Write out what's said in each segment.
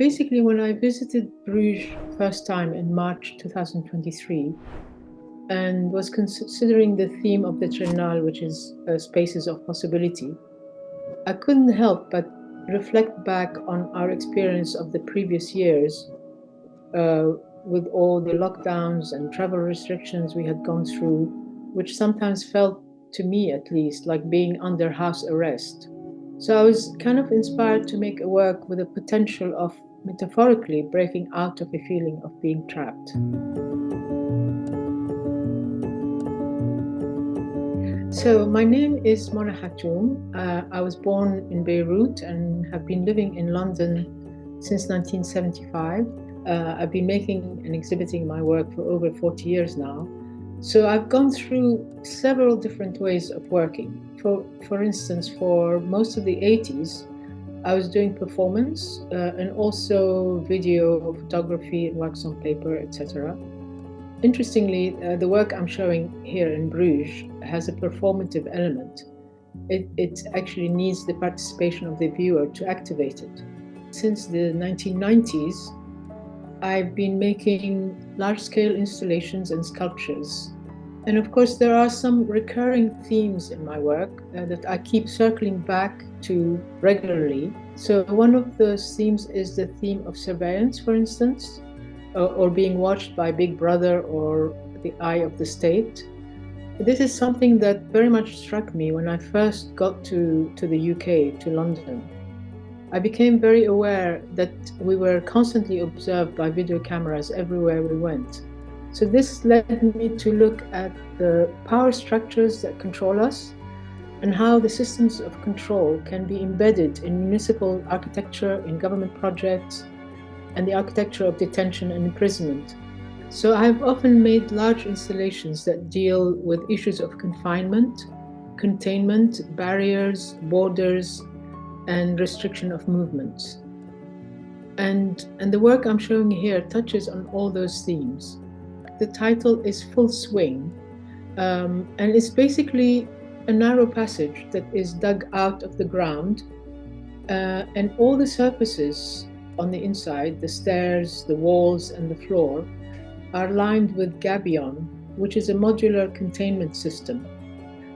Basically, when I visited Bruges first time in March 2023 and was considering the theme of the Triennale, which is spaces of possibility, I couldn't help but reflect back on our experience of the previous years with all the lockdowns and travel restrictions we had gone through, which sometimes felt, to me at least, like being under house arrest. So I was kind of inspired to make a work with a potential of metaphorically breaking out of a feeling of being trapped. So my name is Mona Hatoum. I was born in Beirut and have been living in London since 1975. I've been making and exhibiting my work for over 40 years now. So I've gone through several different ways of working. For instance, for most of the 80s, I was doing performance and also video, photography, and works on paper, etc. Interestingly, the work I'm showing here in Bruges has a performative element. It actually needs the participation of the viewer to activate it. Since the 1990s, I've been making large-scale installations and sculptures. And of course, there are some recurring themes in my work that I keep circling back to regularly. So one of those themes is the theme of surveillance, for instance, or being watched by Big Brother or the eye of the state. This is something that very much struck me when I first got to the UK, to London. I became very aware that we were constantly observed by video cameras everywhere we went. So this led me to look at the power structures that control us and how the systems of control can be embedded in municipal architecture, in government projects, and the architecture of detention and imprisonment. So I've often made large installations that deal with issues of confinement, containment, barriers, borders, and restriction of movements. And the work I'm showing here touches on all those themes. The title is Full Swing, and it's basically a narrow passage that is dug out of the ground, and all the surfaces on the inside, the stairs, the walls, and the floor, are lined with gabion, which is a modular containment system.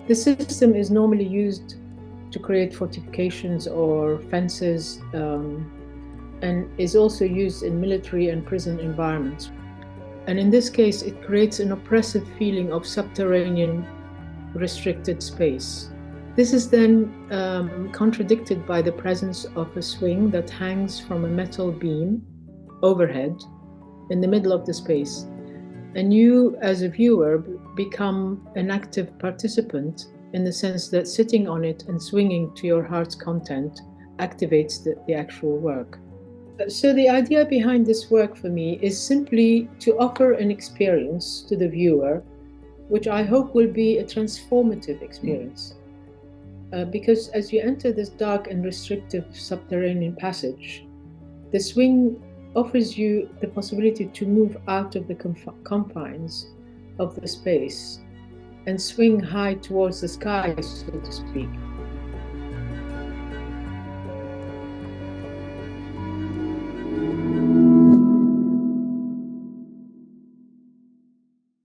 The system is normally used to create fortifications or fences, and is also used in military and prison environments. And in this case, it creates an oppressive feeling of subterranean restricted space. This is then contradicted by the presence of a swing that hangs from a metal beam overhead in the middle of the space. And you, as a viewer, become an active participant in the sense that sitting on it and swinging to your heart's content activates the actual work. So the idea behind this work for me is simply to offer an experience to the viewer, which I hope will be a transformative experience. Because as you enter this dark and restrictive subterranean passage, the swing offers you the possibility to move out of the confines of the space and swing high towards the sky, so to speak.